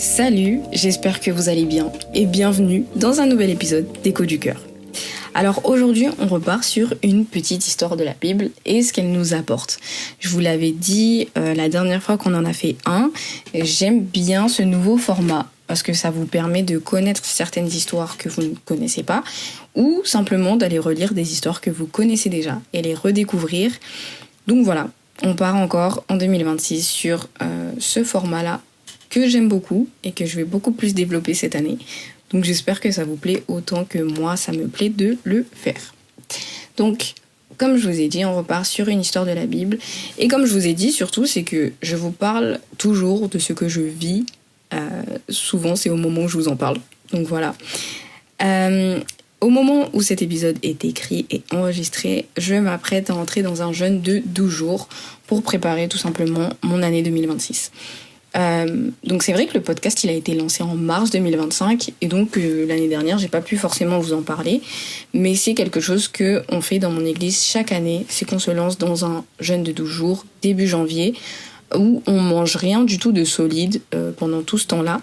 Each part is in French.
Salut, j'espère que vous allez bien et bienvenue dans un nouvel épisode d'Écho du Cœur. Alors aujourd'hui, on repart sur une petite histoire de la Bible et ce qu'elle nous apporte. Je vous l'avais dit la dernière fois qu'on en a fait un, j'aime bien ce nouveau format parce que ça vous permet de connaître certaines histoires que vous ne connaissez pas ou simplement d'aller relire des histoires que vous connaissez déjà et les redécouvrir. Donc voilà, on part encore en 2026 sur ce format-là que j'aime beaucoup et que je vais beaucoup plus développer cette année. Donc j'espère que ça vous plaît autant que moi, ça me plaît de le faire. Donc, comme je vous ai dit, on repart sur une histoire de la Bible. Et comme je vous ai dit, surtout, c'est que je vous parle toujours de ce que je vis. Souvent, c'est au moment où je vous en parle. Donc voilà. Au moment où cet épisode est écrit et enregistré, je m'apprête à entrer dans un jeûne de 12 jours pour préparer tout simplement mon année 2026. Donc c'est vrai que le podcast il a été lancé en mars 2025 et donc l'année dernière j'ai pas pu forcément vous en parler, mais c'est quelque chose que on fait dans mon église chaque année, c'est qu'on se lance dans un jeûne de 12 jours début janvier où on mange rien du tout de solide pendant tout ce temps-là.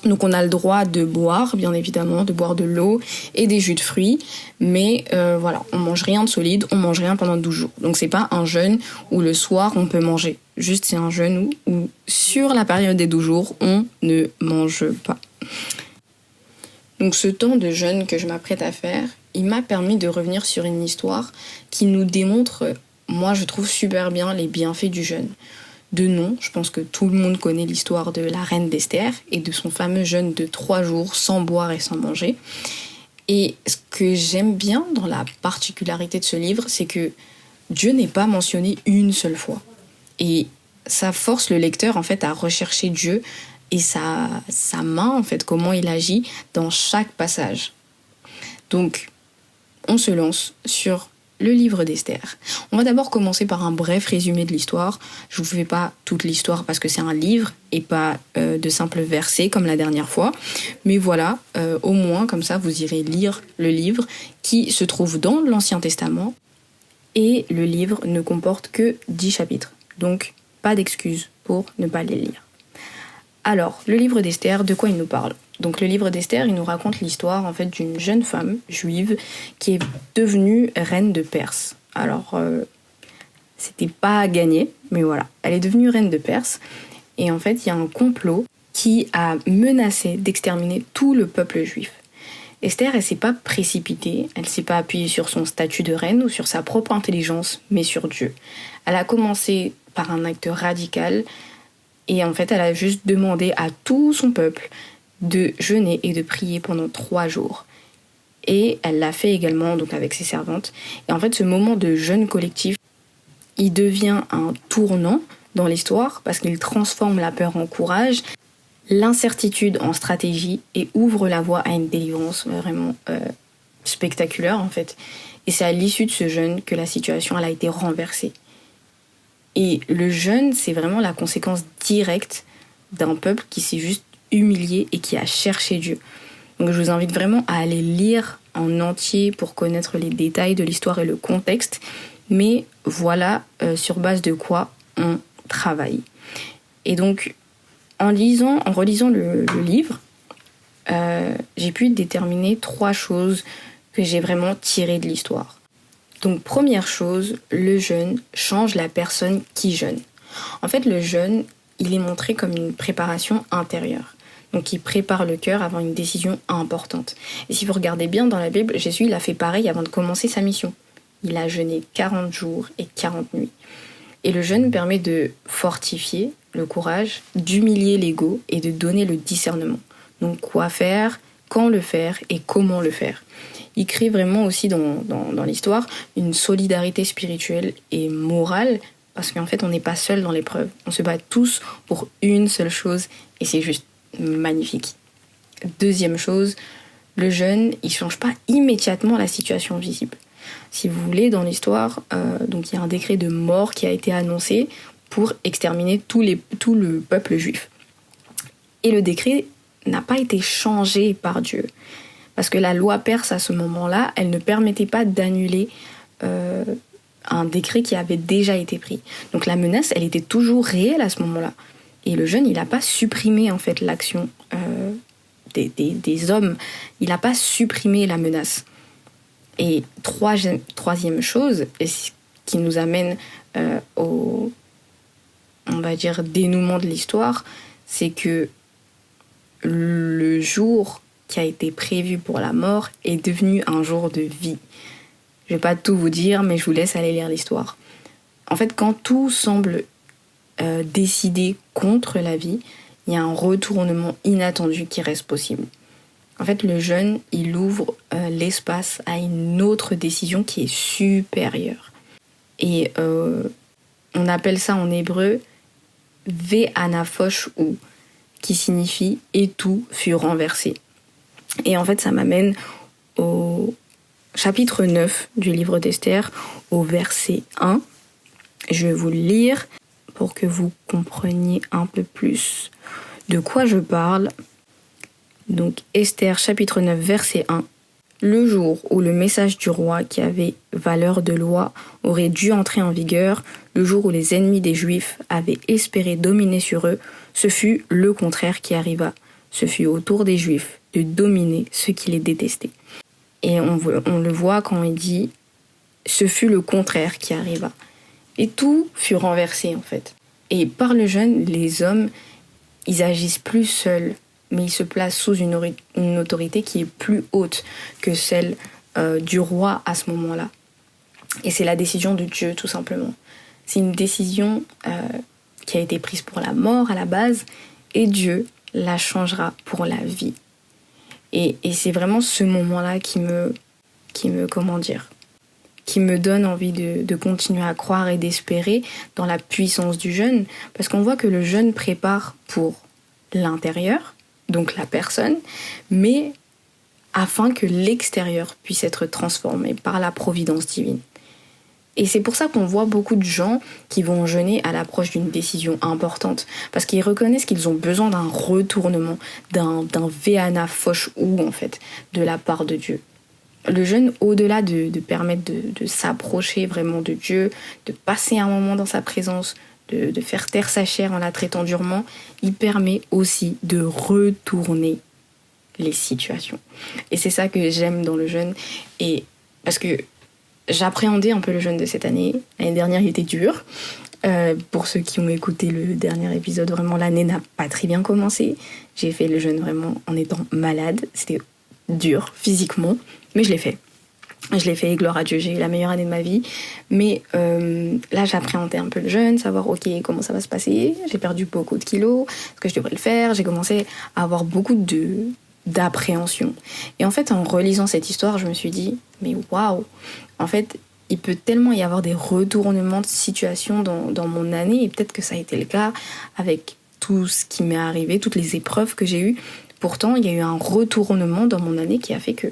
Donc on a le droit de boire, bien évidemment, de boire de l'eau et des jus de fruits, mais voilà, on mange rien de solide, on mange rien pendant 12 jours. Donc c'est pas un jeûne où le soir on peut manger, juste c'est un jeûne où sur la période des 12 jours, on ne mange pas. Donc ce temps de jeûne que je m'apprête à faire, il m'a permis de revenir sur une histoire qui nous démontre, moi je trouve super bien les bienfaits du jeûne. De nom, je pense que tout le monde connaît l'histoire de la reine d'Esther et de son fameux jeûne de 3 jours sans boire et sans manger. Et ce que j'aime bien dans la particularité de ce livre, c'est que Dieu n'est pas mentionné une seule fois. Et ça force le lecteur en fait à rechercher Dieu et sa main, en fait, comment il agit dans chaque passage. Donc, on se lance sur le livre d'Esther. On va d'abord commencer par un bref résumé de l'histoire. Je ne vous fais pas toute l'histoire parce que c'est un livre et pas de simples versets comme la dernière fois. Mais voilà, au moins comme ça vous irez lire le livre qui se trouve dans l'Ancien Testament. Et le livre ne comporte que 10 chapitres. Donc pas d'excuses pour ne pas les lire. Alors, le livre d'Esther, de quoi il nous parle ? Donc le livre d'Esther, il nous raconte l'histoire en fait d'une jeune femme juive qui est devenue reine de Perse. Alors, c'était pas gagné, mais voilà, elle est devenue reine de Perse. Et en fait, il y a un complot qui a menacé d'exterminer tout le peuple juif. Esther, elle s'est pas précipitée, elle s'est pas appuyée sur son statut de reine ou sur sa propre intelligence, mais sur Dieu. Elle a commencé par un acte radical et en fait, elle a juste demandé à tout son peuple de jeûner et de prier pendant 3 jours. Et elle l'a fait également donc avec ses servantes. Et en fait, ce moment de jeûne collectif, il devient un tournant dans l'histoire parce qu'il transforme la peur en courage, l'incertitude en stratégie et ouvre la voie à une délivrance vraiment spectaculaire en fait. Et c'est à l'issue de ce jeûne que la situation elle a été renversée. Et le jeûne, c'est vraiment la conséquence directe d'un peuple qui s'est juste humilié et qui a cherché Dieu. Donc je vous invite vraiment à aller lire en entier pour connaître les détails de l'histoire et le contexte. Mais voilà sur base de quoi on travaille. Et donc en relisant le livre, j'ai pu déterminer 3 choses que j'ai vraiment tirées de l'histoire. Donc première chose, le jeûne change la personne qui jeûne. En fait, le jeûne, il est montré comme une préparation intérieure. Donc il prépare le cœur avant une décision importante. Et si vous regardez bien dans la Bible, Jésus il a fait pareil avant de commencer sa mission. Il a jeûné 40 jours et 40 nuits. Et le jeûne permet de fortifier le courage, d'humilier l'ego et de donner le discernement. Donc quoi faire, quand le faire et comment le faire. Il crée vraiment aussi dans l'histoire une solidarité spirituelle et morale parce qu'en fait on n'est pas seul dans l'épreuve. On se bat tous pour une seule chose et c'est juste magnifique. Deuxième chose, le jeûne, il change pas immédiatement la situation visible. Si vous voulez, dans l'histoire, donc il y a un décret de mort qui a été annoncé pour exterminer tout le peuple juif. Et le décret n'a pas été changé par Dieu. Parce que la loi perse à ce moment-là, elle ne permettait pas d'annuler un décret qui avait déjà été pris. Donc la menace, elle était toujours réelle à ce moment-là. Et le jeûne, il n'a pas supprimé en fait l'action des hommes. Il n'a pas supprimé la menace. Et troisième chose, et ce qui nous amène au, on va dire, dénouement de l'histoire, c'est que le jour qui a été prévu pour la mort est devenu un jour de vie. Je vais pas tout vous dire, mais je vous laisse aller lire l'histoire. En fait, quand tout semble décidé contre la vie, il y a un retournement inattendu qui reste possible. En fait, le jeûne, il ouvre l'espace à une autre décision qui est supérieure. Et on appelle ça en hébreu « ve'anafosh ou », qui signifie « et tout fut renversé ». Et en fait, ça m'amène au chapitre 9 du livre d'Esther, au verset 1. Je vais vous le lire pour que vous compreniez un peu plus de quoi je parle. Donc Esther chapitre 9 verset 1. Le jour où le message du roi qui avait valeur de loi aurait dû entrer en vigueur, le jour où les ennemis des Juifs avaient espéré dominer sur eux, ce fut le contraire qui arriva. Ce fut au tour des Juifs de dominer ceux qui les détestaient. Et on le voit quand il dit « ce fut le contraire qui arriva ». Et tout fut renversé en fait. Et par le jeûne, les hommes, ils agissent plus seuls, mais ils se placent sous une autorité qui est plus haute que celle du roi à ce moment-là. Et c'est la décision de Dieu, tout simplement. C'est une décision qui a été prise pour la mort à la base, et Dieu la changera pour la vie. Et c'est vraiment ce moment-là qui me donne envie de continuer à croire et d'espérer dans la puissance du jeûne, parce qu'on voit que le jeûne prépare pour l'intérieur, donc la personne, mais afin que l'extérieur puisse être transformé par la providence divine. Et c'est pour ça qu'on voit beaucoup de gens qui vont jeûner à l'approche d'une décision importante, parce qu'ils reconnaissent qu'ils ont besoin d'un retournement, d'un ve'ana fosh ou en fait, de la part de Dieu. Le jeûne, au-delà de permettre de s'approcher vraiment de Dieu, de passer un moment dans sa présence, de faire taire sa chair en la traitant durement, il permet aussi de retourner les situations. Et c'est ça que j'aime dans le jeûne, et parce que j'appréhendais un peu le jeûne de cette année. L'année dernière, il était dur. Pour ceux qui ont écouté le dernier épisode, vraiment, l'année n'a pas très bien commencé. J'ai fait le jeûne vraiment en étant malade. C'était dur, physiquement, mais je l'ai fait. Je l'ai fait, gloire à Dieu, j'ai eu la meilleure année de ma vie. Mais là, j'appréhendais un peu le jeûne, savoir, ok, comment ça va se passer. J'ai perdu beaucoup de kilos, est-ce que je devrais le faire? J'ai commencé à avoir beaucoup d'appréhension. Et en fait, en relisant cette histoire, je me suis dit, mais waouh! En fait, il peut tellement y avoir des retournements de situation dans mon année, et peut-être que ça a été le cas avec tout ce qui m'est arrivé, toutes les épreuves que j'ai eues. Pourtant, il y a eu un retournement dans mon année qui a fait que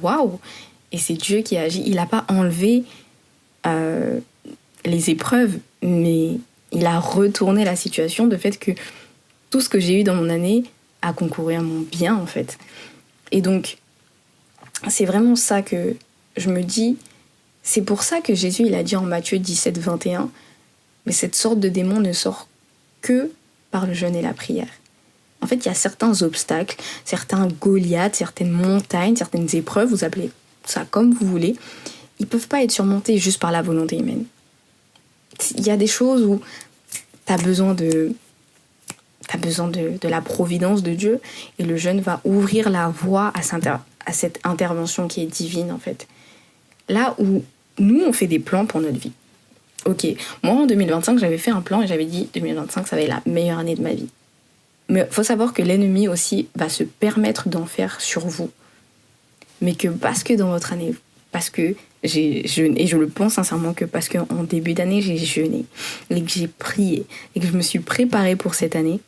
waouh! Et c'est Dieu qui a agi. Il n'a pas enlevé les épreuves, mais il a retourné la situation de fait que tout ce que j'ai eu dans mon année a concouru à mon bien, en fait. Et donc, c'est vraiment ça que je me dis. C'est pour ça que Jésus, il a dit en Matthieu 17, 21, mais cette sorte de démon ne sort que par le jeûne et la prière. En fait, il y a certains obstacles, certains Goliaths, certaines montagnes, certaines épreuves, vous appelez ça comme vous voulez, ils ne peuvent pas être surmontés juste par la volonté humaine. Il y a des choses où tu as besoin de la providence de Dieu, et le jeûne va ouvrir la voie à cette intervention qui est divine, en fait. Là où nous, on fait des plans pour notre vie. Ok, moi en 2025, j'avais fait un plan et j'avais dit 2025, ça va être la meilleure année de ma vie. Mais il faut savoir que l'ennemi aussi va se permettre d'en faire sur vous. Mais que parce que dans votre année, parce que j'ai jeûné, et je le pense sincèrement que parce qu'en début d'année, j'ai jeûné, et que j'ai prié, et que je me suis préparée pour cette année,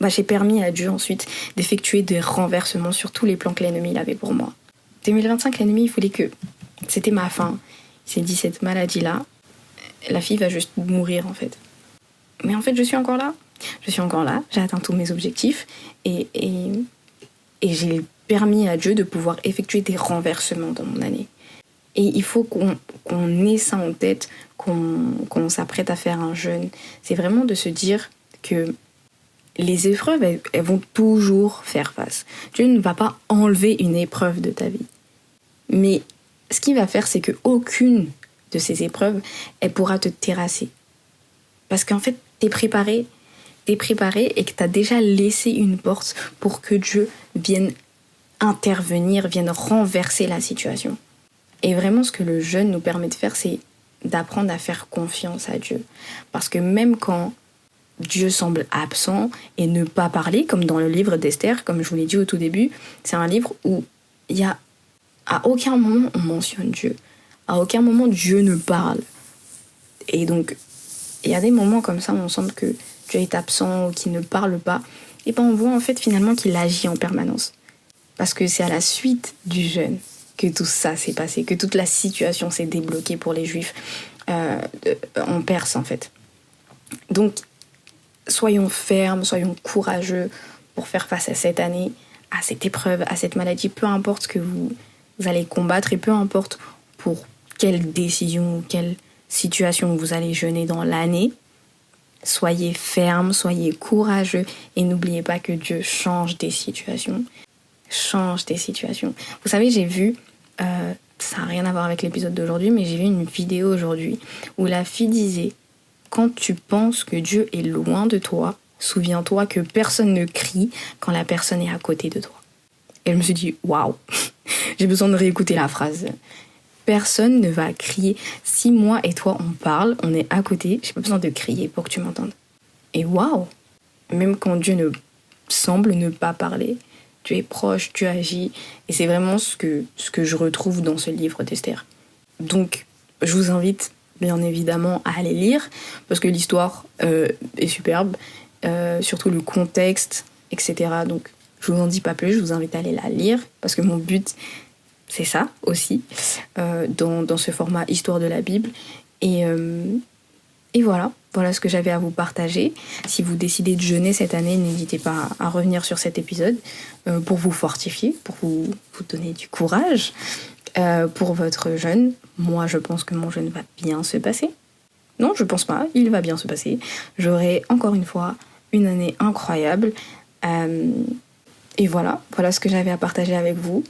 j'ai permis à Dieu ensuite d'effectuer des renversements sur tous les plans que l'ennemi avait pour moi. 2025, l'ennemi, il voulait que c'était ma fin. Il s'est dit, cette maladie-là, la fille va juste mourir, en fait. Mais en fait, je suis encore là. Je suis encore là, j'ai atteint tous mes objectifs, et j'ai permis à Dieu de pouvoir effectuer des renversements dans mon année. Et il faut qu'on ait ça en tête, qu'on s'apprête à faire un jeûne. C'est vraiment de se dire que les épreuves, elles vont toujours faire face. Dieu ne va pas enlever une épreuve de ta vie. Mais ce qu'il va faire, c'est qu'aucune de ces épreuves, elle pourra te terrasser. Parce qu'en fait, t'es préparé et que t'as déjà laissé une porte pour que Dieu vienne intervenir, vienne renverser la situation. Et vraiment, ce que le jeûne nous permet de faire, c'est d'apprendre à faire confiance à Dieu. Parce que même quand Dieu semble absent et ne pas parler, comme dans le livre d'Esther, comme je vous l'ai dit au tout début, c'est un livre où il y a à aucun moment on mentionne Dieu. À aucun moment Dieu ne parle. Et donc, il y a des moments comme ça où on sent que Dieu est absent ou qu'il ne parle pas. Et bien on voit en fait finalement qu'il agit en permanence. Parce que c'est à la suite du jeûne que tout ça s'est passé, que toute la situation s'est débloquée pour les Juifs en Perse en fait. Donc, soyons fermes, soyons courageux pour faire face à cette année, à cette épreuve, à cette maladie, peu importe ce que vous allez combattre et peu importe pour quelle décision ou quelle situation vous allez jeûner dans l'année. Soyez fermes, soyez courageux et n'oubliez pas que Dieu change des situations. Change des situations. Vous savez, j'ai vu, ça n'a rien à voir avec l'épisode d'aujourd'hui, mais j'ai vu une vidéo aujourd'hui où la fille disait: quand tu penses que Dieu est loin de toi, souviens-toi que personne ne crie quand la personne est à côté de toi. Et je me suis dit, waouh, j'ai besoin de réécouter la phrase. Personne ne va crier. Si moi et toi on parle, on est à côté, j'ai pas besoin de crier pour que tu m'entendes. Et waouh, même quand Dieu ne semble ne pas parler, Dieu est proche, Dieu agit. Et c'est vraiment ce que je retrouve dans ce livre d'Esther. Donc, je vous invite bien évidemment à aller lire, parce que l'histoire est superbe, surtout le contexte, etc. Donc, je vous en dis pas plus, je vous invite à aller la lire, parce que mon but, c'est ça aussi, dans ce format Histoire de la Bible. Et voilà ce que j'avais à vous partager. Si vous décidez de jeûner cette année, n'hésitez pas à revenir sur cet épisode pour vous fortifier, pour vous donner du courage pour votre jeûne. Moi, je pense que mon jeûne va bien se passer. Non, je pense pas, il va bien se passer. J'aurai encore une fois une année incroyable. Et voilà ce que j'avais à partager avec vous,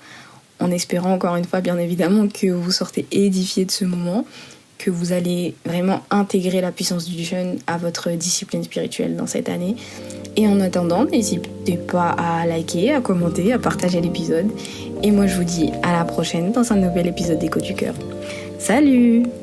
en espérant encore une fois, bien évidemment, que vous sortez édifiés de ce moment, que vous allez vraiment intégrer la puissance du jeûne à votre discipline spirituelle dans cette année. Et en attendant, n'hésitez pas à liker, à commenter, à partager l'épisode. Et moi, je vous dis à la prochaine dans un nouvel épisode d'Écho du Cœur. Salut!